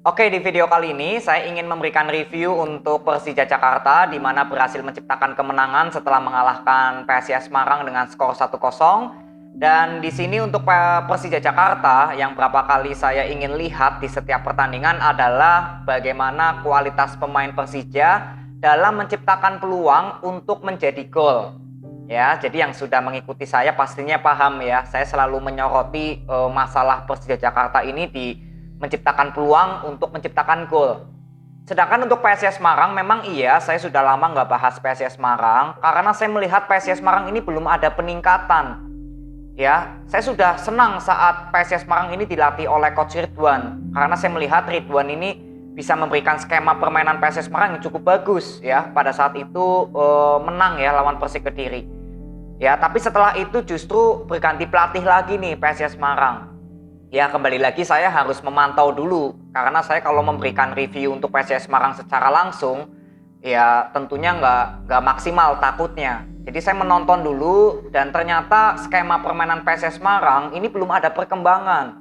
Oke, di video kali ini saya ingin memberikan review untuk Persija Jakarta di mana berhasil menciptakan kemenangan setelah mengalahkan PSIS Semarang dengan skor 1-0. Dan di sini untuk Persija Jakarta yang berapa kali saya ingin lihat di setiap pertandingan adalah bagaimana kualitas pemain Persija dalam menciptakan peluang untuk menjadi gol. Ya, jadi yang sudah mengikuti saya pastinya paham ya. Saya selalu menyoroti masalah Persija Jakarta ini di menciptakan peluang untuk menciptakan gol. Sedangkan untuk PSIS Semarang memang iya saya sudah lama nggak bahas PSIS Semarang karena saya melihat PSIS Semarang ini belum ada peningkatan. Ya, saya sudah senang saat PSIS Semarang ini dilatih oleh Coach Ridwan karena saya melihat Ridwan ini bisa memberikan skema permainan PSIS Semarang yang cukup bagus ya. Pada saat itu menang ya lawan Persik Kediri. Ya, tapi setelah itu justru berganti pelatih lagi nih PSIS Semarang. Ya, kembali lagi saya harus memantau dulu karena saya kalau memberikan review untuk PSIS Semarang secara langsung ya tentunya nggak maksimal takutnya. Jadi saya menonton dulu dan ternyata skema permainan PSIS Semarang ini belum ada perkembangan.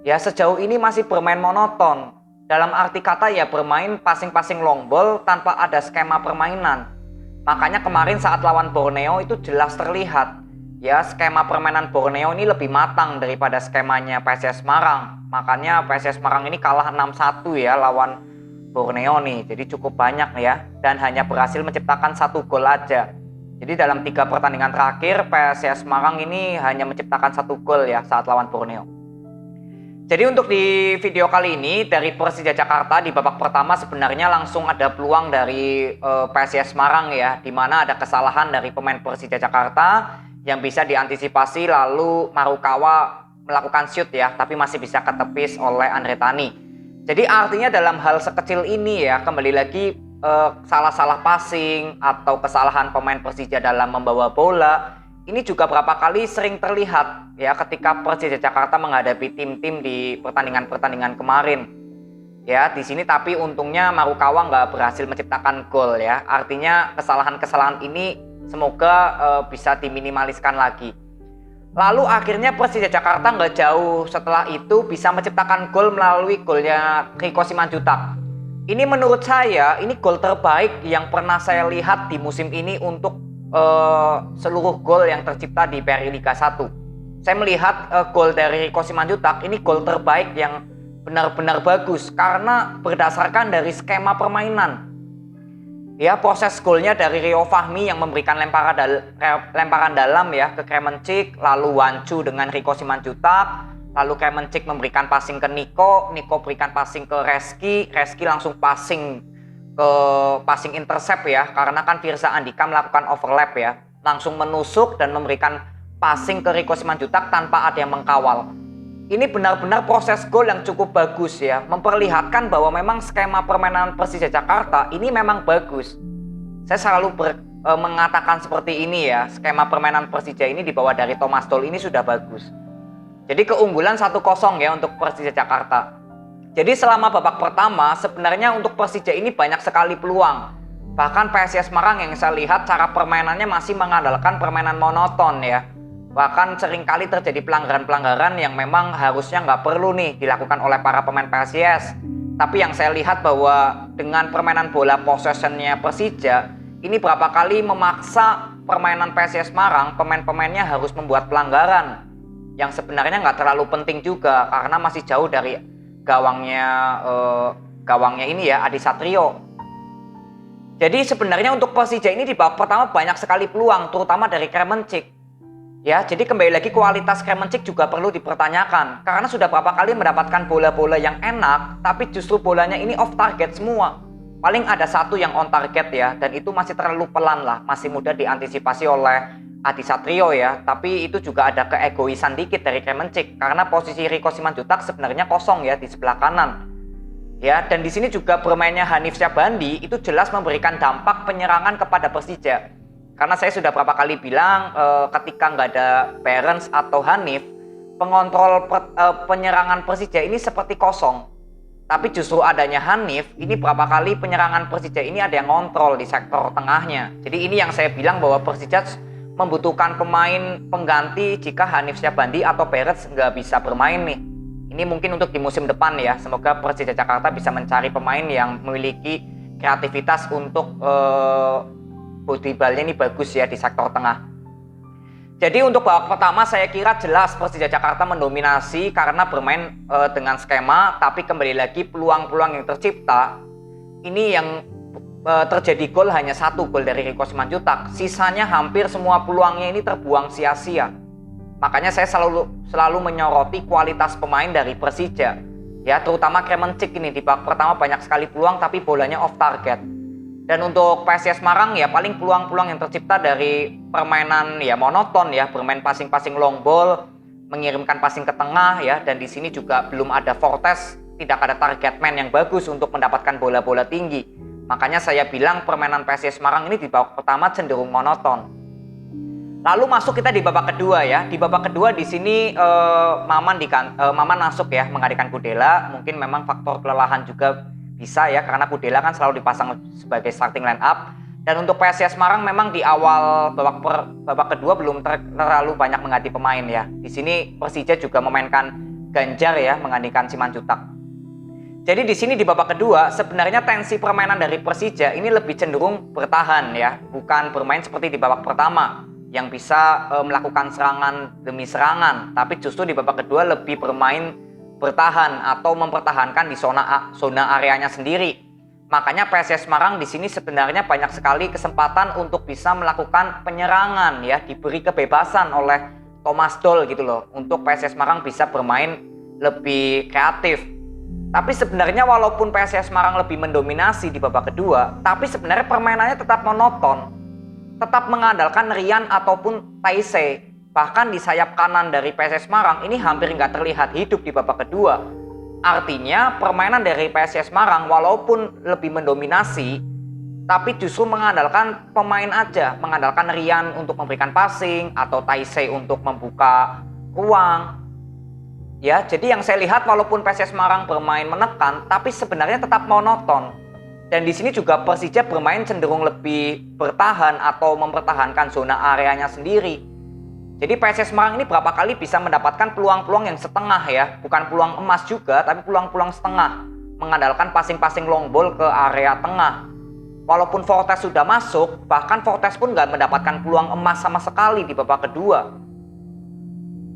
Ya, sejauh ini masih bermain monoton. Dalam arti kata ya bermain passing-passing long ball tanpa ada skema permainan. Makanya kemarin saat lawan Borneo itu jelas terlihat ya skema permainan Borneo ini lebih matang daripada skemanya PSIS Semarang. Makanya PSIS Semarang ini kalah 6-1 ya lawan Borneo nih. Jadi cukup banyak ya dan hanya berhasil menciptakan 1 gol aja. Jadi dalam 3 pertandingan terakhir PSIS Semarang ini hanya menciptakan 1 gol ya saat lawan Borneo. Jadi untuk di video kali ini dari Persija Jakarta di babak pertama sebenarnya langsung ada peluang dari PSIS Semarang ya, di mana ada kesalahan dari pemain Persija Jakarta yang bisa diantisipasi lalu Marukawa melakukan shoot ya, tapi masih bisa ketepis oleh Andre Tani. Jadi artinya dalam hal sekecil ini ya, kembali lagi salah-salah passing atau kesalahan pemain Persija dalam membawa bola ini juga berapa kali sering terlihat ya ketika Persija Jakarta menghadapi tim-tim di pertandingan-pertandingan kemarin. Ya, di sini tapi untungnya Marukawa nggak berhasil menciptakan gol ya. Artinya kesalahan-kesalahan ini semoga bisa diminimaliskan lagi. Lalu akhirnya Persija Jakarta nggak jauh setelah itu bisa menciptakan gol melalui golnya Riko Simanjuntak. Ini menurut saya ini gol terbaik yang pernah saya lihat di musim ini untuk seluruh gol yang tercipta di Peri Liga 1. Saya melihat gol dari Riko Simanjuntak ini gol terbaik yang benar-benar bagus karena berdasarkan dari skema permainan. Ya, proses golnya dari Rio Fahmi yang memberikan lemparan dalam ya ke Kremencik, lalu Wancu dengan Riko Simanjuntak, lalu Kremencik memberikan passing ke Niko berikan passing ke Reski langsung passing ke passing intercept ya, karena kan Firza Andika melakukan overlap ya, langsung menusuk dan memberikan passing ke Riko Simanjuntak tanpa ada yang mengkawal. Ini benar-benar proses gol yang cukup bagus ya, memperlihatkan bahwa memang skema permainan Persija Jakarta ini memang bagus. Saya selalu mengatakan seperti ini ya, skema permainan Persija ini dibawa dari Thomas Doll ini sudah bagus. Jadi keunggulan 1-0 ya untuk Persija Jakarta. Jadi selama babak pertama sebenarnya untuk Persija ini banyak sekali peluang. Bahkan PSIS Semarang yang saya lihat cara permainannya masih mengandalkan permainan monoton ya. Bahkan seringkali terjadi pelanggaran-pelanggaran yang memang harusnya nggak perlu nih dilakukan oleh para pemain PSIS. Tapi yang saya lihat bahwa dengan permainan bola possession-nya Persija ini berapa kali memaksa permainan PSIS Semarang pemain-pemainnya harus membuat pelanggaran yang sebenarnya nggak terlalu penting juga karena masih jauh dari gawangnya ini ya Adi Satrio. Jadi sebenarnya untuk Persija ini di babak pertama banyak sekali peluang terutama dari Kremencik. Ya, jadi kembali lagi kualitas Kremencik juga perlu dipertanyakan karena sudah berapa kali mendapatkan bola-bola yang enak tapi justru bolanya ini off target semua. Paling ada 1 yang on target ya dan itu masih terlalu pelan lah, masih mudah diantisipasi oleh Adi Satrio ya, tapi itu juga ada keegoisan dikit dari Kremencik karena posisi Riko Simanjuntak sebenarnya kosong ya di sebelah kanan. Ya, dan di sini juga bermainnya Hanif Syabandi itu jelas memberikan dampak penyerangan kepada Persija. Karena saya sudah berapa kali bilang ketika nggak ada Barents atau Hanif, pengontrol penyerangan Persija ini seperti kosong. Tapi justru adanya Hanif, ini berapa kali penyerangan Persija ini ada yang ngontrol di sektor tengahnya. Jadi ini yang saya bilang bahwa Persija membutuhkan pemain pengganti jika Hanif Syabandi atau Barents nggak bisa bermain nih. Ini mungkin untuk di musim depan ya. Semoga Persija Jakarta bisa mencari pemain yang memiliki kreativitas untuk body ballnya ini bagus ya di sektor tengah. Jadi untuk babak pertama saya kira jelas Persija Jakarta mendominasi karena bermain dengan skema, tapi kembali lagi peluang-peluang yang tercipta ini yang terjadi gol hanya 1 gol dari Riko Simanjuntak. Sisanya hampir semua peluangnya ini terbuang sia-sia. Makanya saya selalu menyoroti kualitas pemain dari Persija. Ya, terutama Kremencik ini di babak pertama banyak sekali peluang tapi bolanya off target. Dan untuk PSIS Semarang ya paling peluang-peluang yang tercipta dari permainan ya monoton ya, bermain passing-passing long ball, mengirimkan passing ke tengah ya, dan di sini juga belum ada Fortes, tidak ada target man yang bagus untuk mendapatkan bola-bola tinggi. Makanya saya bilang permainan PSIS Semarang ini di babak pertama cenderung monoton. Lalu masuk kita di babak kedua ya. Di babak kedua di sini Maman masuk ya menggantikan Kudela. Mungkin memang faktor kelelahan juga bisa ya, karena Kudela kan selalu dipasang sebagai starting line up. Dan untuk PSIS Semarang memang di awal babak kedua belum terlalu banyak mengganti pemain ya. Di sini Persija juga memainkan Ganjar ya menggantikan Simanjuntak. Jadi di sini di babak kedua sebenarnya tensi permainan dari Persija ini lebih cenderung bertahan ya, bukan bermain seperti di babak pertama yang bisa melakukan serangan demi serangan, tapi justru di babak kedua lebih bermain bertahan atau mempertahankan di zona areanya sendiri. Makanya PSIS Semarang di sini sebenarnya banyak sekali kesempatan untuk bisa melakukan penyerangan ya, diberi kebebasan oleh Thomas Doll gitu loh, untuk PSIS Semarang bisa bermain lebih kreatif. Tapi sebenarnya walaupun PSIS Semarang lebih mendominasi di babak kedua, tapi sebenarnya permainannya tetap monoton, tetap mengandalkan Rian ataupun Taisei. Bahkan di sayap kanan dari PSIS Semarang ini hampir nggak terlihat hidup di babak kedua. Artinya permainan dari PSIS Semarang walaupun lebih mendominasi, tapi justru mengandalkan pemain aja, mengandalkan Rian untuk memberikan passing atau Taisei untuk membuka ruang. Ya, jadi yang saya lihat walaupun PSIS Semarang bermain menekan, tapi sebenarnya tetap monoton. Dan di sini juga Persija bermain cenderung lebih bertahan atau mempertahankan zona areanya sendiri. Jadi PSIS Semarang ini berapa kali bisa mendapatkan peluang-peluang yang setengah ya, bukan peluang emas juga, tapi peluang-peluang setengah, mengandalkan passing-passing long ball ke area tengah. Walaupun Fortes sudah masuk, bahkan Fortes pun nggak mendapatkan peluang emas sama sekali di babak kedua.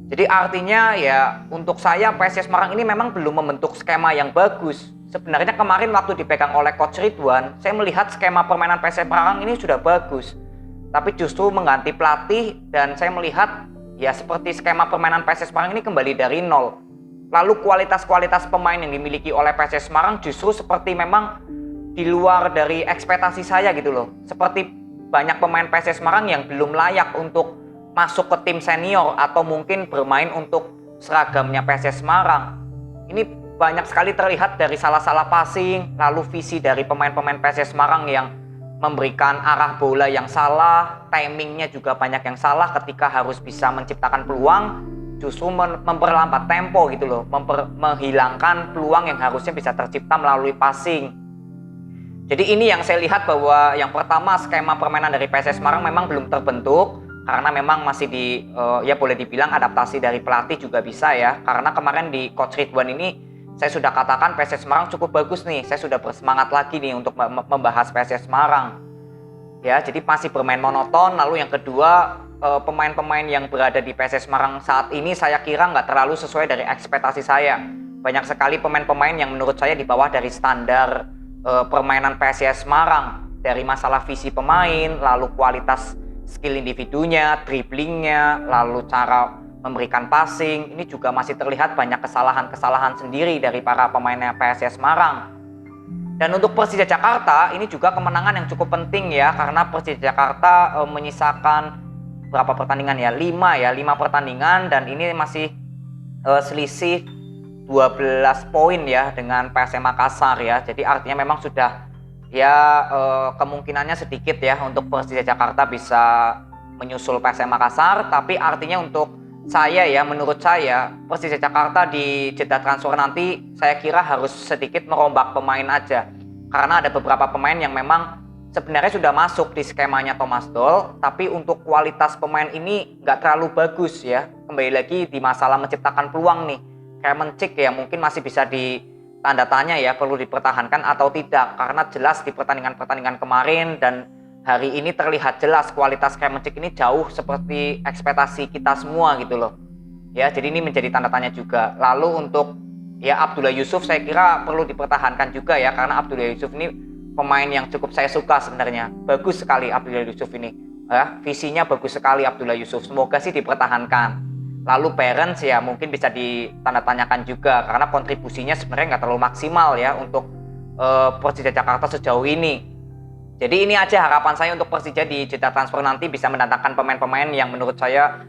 Jadi artinya ya untuk saya PSIS Semarang ini memang belum membentuk skema yang bagus. Sebenarnya kemarin waktu dipegang oleh Coach Ridwan, saya melihat skema permainan PSIS Semarang ini sudah bagus. Tapi justru mengganti pelatih dan saya melihat ya seperti skema permainan PSIS Semarang ini kembali dari nol. Lalu kualitas-kualitas pemain yang dimiliki oleh PSIS Semarang justru seperti memang di luar dari ekspektasi saya gitu loh. Seperti banyak pemain PSIS Semarang yang belum layak untuk masuk ke tim senior atau mungkin bermain untuk seragamnya PSIS Semarang. Ini banyak sekali terlihat dari salah-salah passing, lalu visi dari pemain-pemain PSIS Semarang yang memberikan arah bola yang salah, timingnya juga banyak yang salah ketika harus bisa menciptakan peluang, justru memperlambat tempo gitu loh, menghilangkan peluang yang harusnya bisa tercipta melalui passing. Jadi ini yang saya lihat bahwa yang pertama skema permainan dari PSIS Semarang memang belum terbentuk, karena memang masih ya boleh dibilang adaptasi dari pelatih juga bisa ya, karena kemarin di Coach Ridwan ini saya sudah katakan PSIS Semarang cukup bagus nih. Saya sudah bersemangat lagi nih untuk membahas PSIS Semarang. Ya, jadi masih bermain monoton. Lalu yang kedua, pemain-pemain yang berada di PSIS Semarang saat ini saya kira nggak terlalu sesuai dari ekspektasi saya. Banyak sekali pemain-pemain yang menurut saya di bawah dari standar permainan PSIS Semarang. Dari masalah visi pemain, lalu kualitas skill individunya, dribblingnya, lalu cara memberikan passing, ini juga masih terlihat banyak kesalahan-kesalahan sendiri dari para pemainnya PSIS Semarang. Dan untuk Persija Jakarta ini juga kemenangan yang cukup penting ya, karena Persija Jakarta menyisakan berapa pertandingan ya? 5 pertandingan, dan ini masih selisih 12 poin ya dengan PSM Makassar ya. Jadi artinya memang sudah ya kemungkinannya sedikit ya untuk Persija Jakarta bisa menyusul PSM Makassar, tapi artinya untuk menurut saya Persija Jakarta di jeda transfer nanti saya kira harus sedikit merombak pemain aja, karena ada beberapa pemain yang memang sebenarnya sudah masuk di skemanya Thomas Doll, tapi untuk kualitas pemain ini nggak terlalu bagus ya. Kembali lagi di masalah menciptakan peluang nih, Kremencik ya mungkin masih bisa ditanda tanya ya, perlu dipertahankan atau tidak, karena jelas di pertandingan-pertandingan kemarin dan hari ini terlihat jelas kualitas Kremencik ini jauh seperti ekspektasi kita semua gitu loh. Ya, jadi ini menjadi tanda tanya juga. Lalu untuk ya Abdullah Yusuf saya kira perlu dipertahankan juga ya, karena Abdullah Yusuf ini pemain yang cukup saya suka sebenarnya. Bagus sekali Abdullah Yusuf ini. Ya, visinya bagus sekali Abdullah Yusuf. Semoga sih dipertahankan. Lalu Barents ya mungkin bisa ditandatanyakan juga karena kontribusinya sebenarnya nggak terlalu maksimal ya untuk Persija Jakarta sejauh ini. Jadi ini aja harapan saya untuk Persija di jeda transfer nanti bisa mendatangkan pemain-pemain yang menurut saya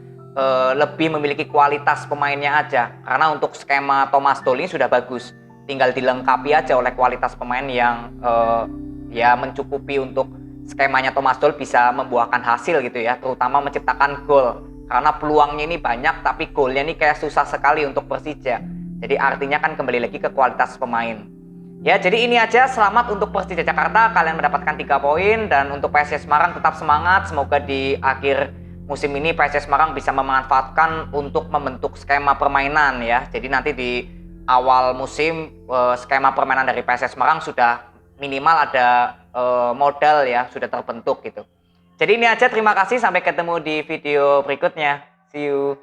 lebih memiliki kualitas pemainnya aja. Karena untuk skema Thomas Doll ini sudah bagus, tinggal dilengkapi aja oleh kualitas pemain yang ya mencukupi untuk skemanya Thomas Doll bisa membuahkan hasil gitu ya, terutama menciptakan gol. Karena peluangnya ini banyak tapi golnya ini kayak susah sekali untuk Persija. Jadi artinya kan kembali lagi ke kualitas pemain. Ya, jadi ini aja. Selamat untuk Persija Jakarta, kalian mendapatkan 3 poin. Dan untuk PSIS Semarang tetap semangat. Semoga di akhir musim ini PSIS Semarang bisa memanfaatkan untuk membentuk skema permainan ya. Jadi nanti di awal musim skema permainan dari PSIS Semarang sudah minimal ada modal ya, sudah terbentuk gitu. Jadi ini aja, terima kasih, sampai ketemu di video berikutnya. See you.